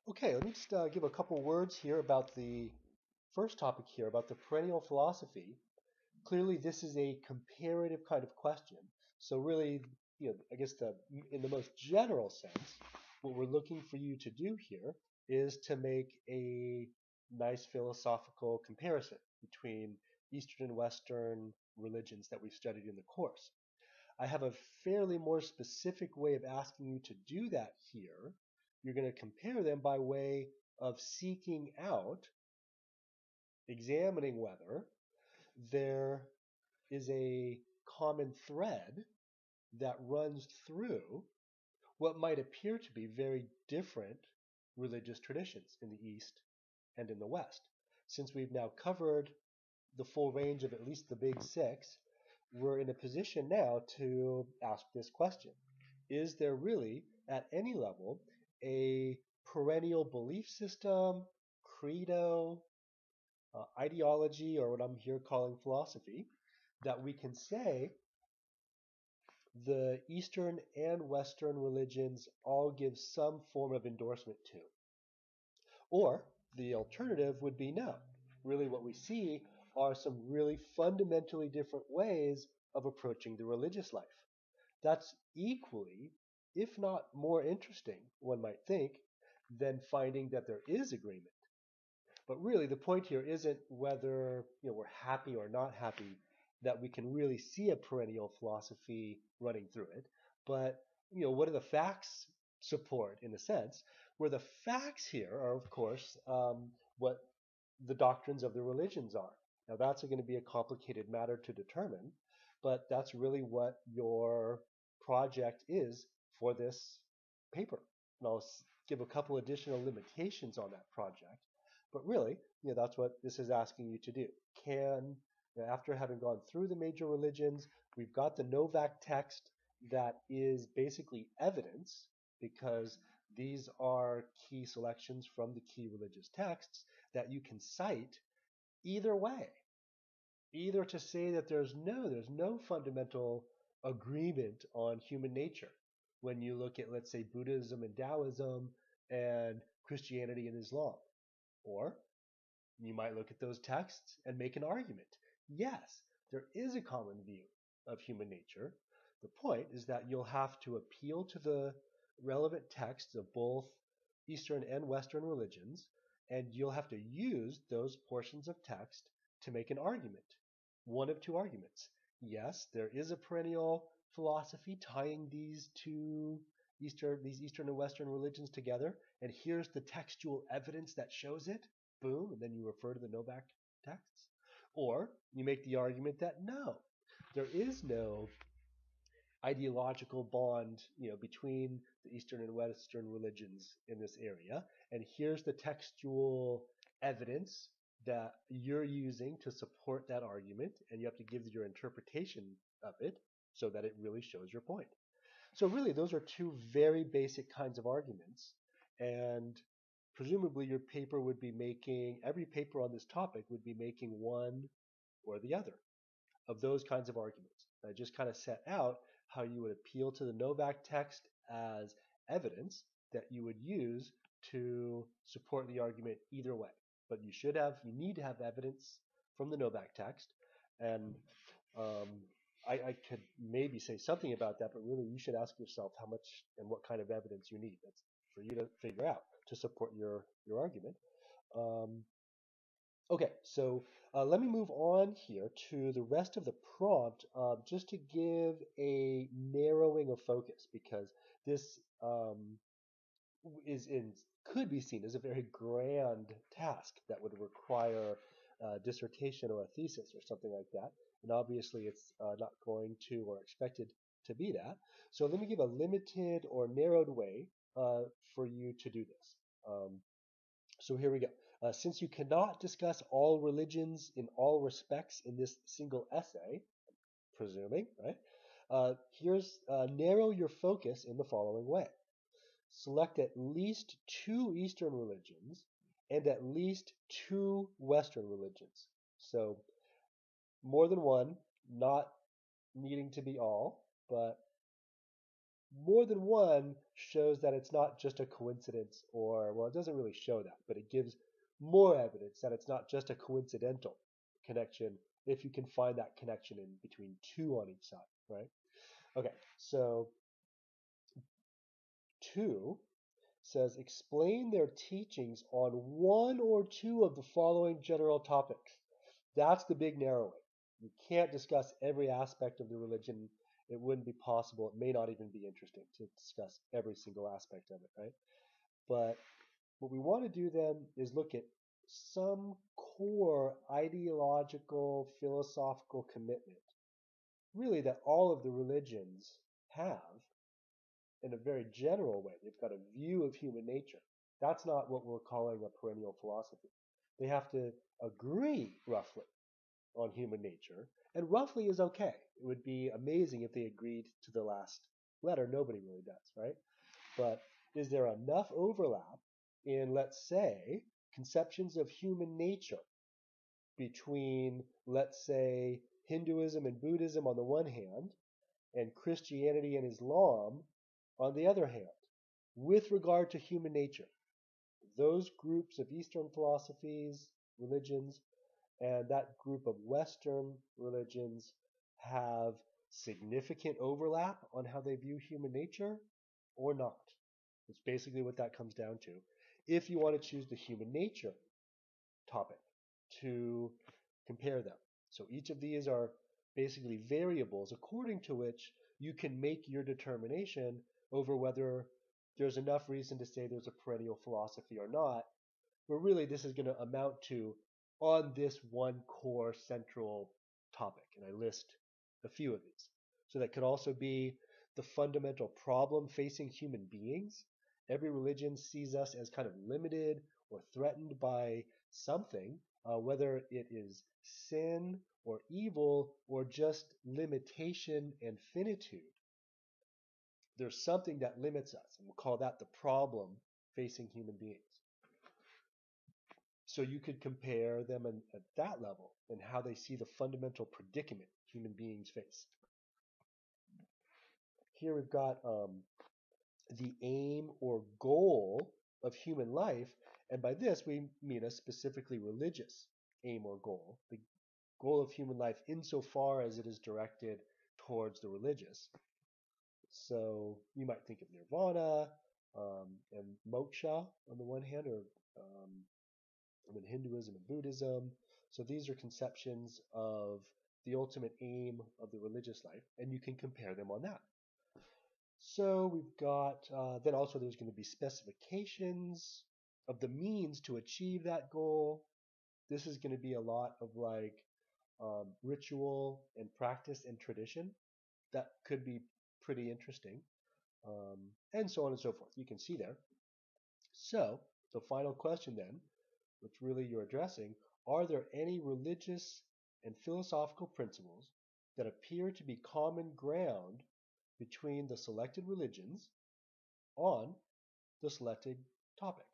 Okay, let me just give a couple words here about the first topic here, about the perennial philosophy. Clearly, this is a comparative kind of question. So really, I guess in the most general sense, what we're looking for you to do here is to make a nice philosophical comparison between Eastern and Western religions that we've studied in the course. I have a fairly more specific way of asking you to do that here. You're going to compare them by way of seeking out, examining whether there is a common thread that runs through what might appear to be very different religious traditions in the East and in the West. Since we've now covered the full range of at least the big six, we're in a position now to ask this question. Is there really, at any level, a perennial belief system, credo, ideology, or what I'm here calling philosophy, that we can say the Eastern and Western religions all give some form of endorsement to? Or the alternative would be no. Really, what we see are some really fundamentally different ways of approaching the religious life. That's equally, if not more interesting, one might think, than finding that there is agreement. But really, the point here isn't whether we're happy or not happy that we can really see a perennial philosophy running through it, but what do the facts support in a sense? Where the facts here are, of course, what the doctrines of the religions are. Now, that's going to be a complicated matter to determine, but that's really what your project is for this paper. And I'll give a couple additional limitations on that project. But really, that's what this is asking you to do. After having gone through the major religions, we've got the Novak text that is basically evidence because these are key selections from the key religious texts that you can cite either way. Either to say that there's no fundamental agreement on human nature when you look at, let's say, Buddhism and Taoism and Christianity and Islam. Or you might look at those texts and make an argument. Yes, there is a common view of human nature. The point is that you'll have to appeal to the relevant texts of both Eastern and Western religions, and you'll have to use those portions of text to make an argument. One of two arguments. Yes, there is a perennial philosophy tying these Eastern and Western religions together, and here's the textual evidence that shows it. Boom, and then you refer to the Novak texts. Or you make the argument that no, there is no ideological bond, between the Eastern and Western religions in this area. And here's the textual evidence that you're using to support that argument, and you have to give your interpretation of it so that it really shows your point. So really, those are two very basic kinds of arguments, and presumably every paper on this topic would be making one or the other of those kinds of arguments. I just kind of set out how you would appeal to the Novak text as evidence that you would use to support the argument either way. But you need to have evidence from the Novak text, and um, I could maybe say something about that, but really you should ask yourself how much and what kind of evidence you need. That's for you to figure out to support your argument. Um, Okay, so let me move on here to the rest of the prompt, just to give a narrowing of focus, because this is in could be seen as a very grand task that would require a dissertation or a thesis or something like that. And obviously, it's not going to or expected to be that. So let me give a limited or narrowed way for you to do this. So here we go. Since you cannot discuss all religions in all respects in this single essay, presuming, right? Here's narrow your focus in the following way. Select at least two Eastern religions and at least two Western religions. So more than one, not needing to be all, but more than one shows that it's not just a coincidence, or, well, it doesn't really show that, but it gives more evidence that it's not just a coincidental connection if you can find that connection in between two on each side, right? Okay, so 2 says explain their teachings on one or two of the following general topics. That's the big narrowing. You can't discuss every aspect of the religion. It wouldn't be possible. It may not even be interesting to discuss every single aspect of it, right? But what we want to do then is look at some core ideological, philosophical commitment, really, that all of the religions have in a very general way. They've got a view of human nature. That's not what we're calling a perennial philosophy. They have to agree roughly on human nature, and roughly is okay. It would be amazing if they agreed to the last letter. Nobody really does, right? But is there enough overlap in, let's say, conceptions of human nature between, let's say, Hinduism and Buddhism on the one hand, and Christianity and Islam on the other hand, with regard to human nature? Those groups of Eastern philosophies, religions, and that group of Western religions have significant overlap on how they view human nature or not. It's basically what that comes down to. If you want to choose the human nature topic to compare them. So each of these are basically variables according to which you can make your determination over whether there's enough reason to say there's a perennial philosophy or not, where really this is going to amount to on this one core central topic. And I list a few of these. So that could also be the fundamental problem facing human beings. Every religion sees us as kind of limited or threatened by something, whether it is sin or evil or just limitation and finitude. There's something that limits us, and we'll call that the problem facing human beings. So you could compare them at that level and how they see the fundamental predicament human beings face. Here we've got the aim or goal of human life, and by this we mean a specifically religious aim or goal. The goal of human life insofar as it is directed towards the religious. So you might think of nirvana and moksha on the one hand, or in Hinduism and Buddhism. So these are conceptions of the ultimate aim of the religious life, and you can compare them on that. So we've got, then also there's going to be specifications of the means to achieve that goal. This is going to be a lot of like ritual and practice and tradition. That could be pretty interesting, and so on and so forth. You can see there. So the final question then, which really you're addressing, are there any religious and philosophical principles that appear to be common ground between the selected religions on the selected topic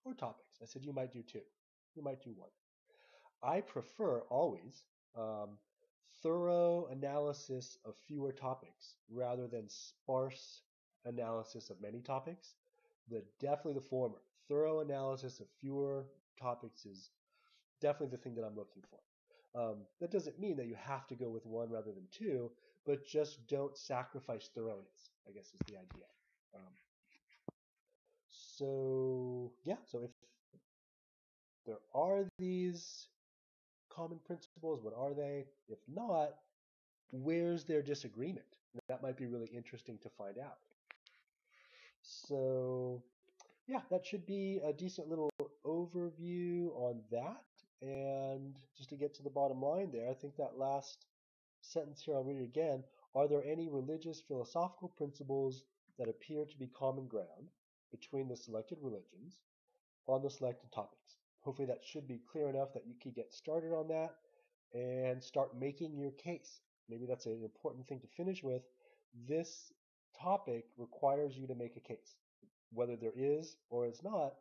or topics? I said you might do two. You might do one. I prefer always um, thorough analysis of fewer topics rather than sparse analysis of many topics. Definitely the former. Thorough analysis of fewer topics is definitely the thing that I'm looking for. That doesn't mean that you have to go with one rather than two, but just don't sacrifice thoroughness, I guess is the idea. Um, so, yeah, so if there are these common principles, what are they? If not, where's their disagreement? That might be really interesting to find out. So, yeah, that should be a decent little overview on that. And just to get to the bottom line there, I think that last sentence here, I'll read it again. Are there any religious philosophical principles that appear to be common ground between the selected religions on the selected topics? Hopefully that should be clear enough that you could get started on that and start making your case. Maybe that's an important thing to finish with. This topic requires you to make a case, whether there is or is not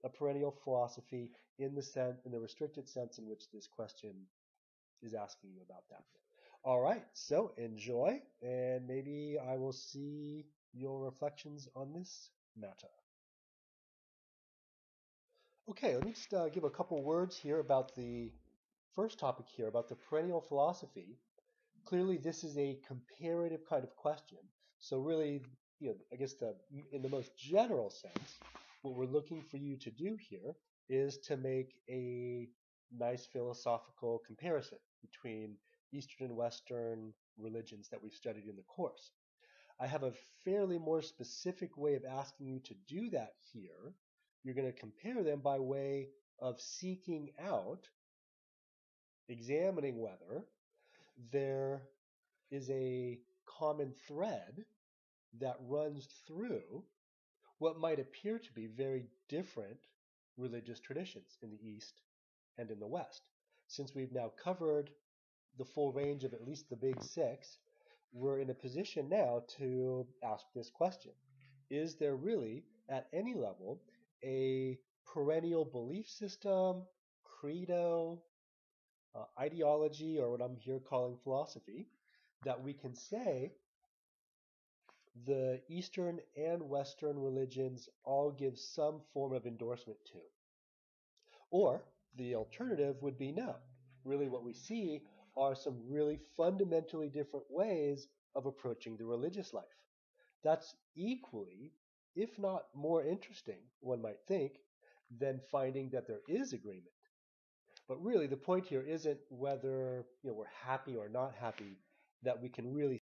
a perennial philosophy in the restricted sense in which this question is asking you about that. All right, so enjoy, and maybe I will see your reflections on this matter. Okay, let me just give a couple words here about the first topic here, about the perennial philosophy. Clearly, this is a comparative kind of question. So really, I guess in the most general sense, what we're looking for you to do here is to make a nice philosophical comparison between Eastern and Western religions that we've studied in the course. I have a fairly more specific way of asking you to do that here. You're going to compare them by way of seeking out, examining whether there is a common thread that runs through what might appear to be very different religious traditions in the East and in the West. Since we've now covered the full range of at least the big six, we're in a position now to ask this question. Is there really, at any level, a perennial belief system, credo, ideology, or what I'm here calling philosophy, that we can say the Eastern and Western religions all give some form of endorsement to? Or the alternative would be no. Really, what we see are some really fundamentally different ways of approaching the religious life. That's equally, if not more interesting, one might think, than finding that there is agreement. But really, the point here isn't whether we're happy or not happy that we can really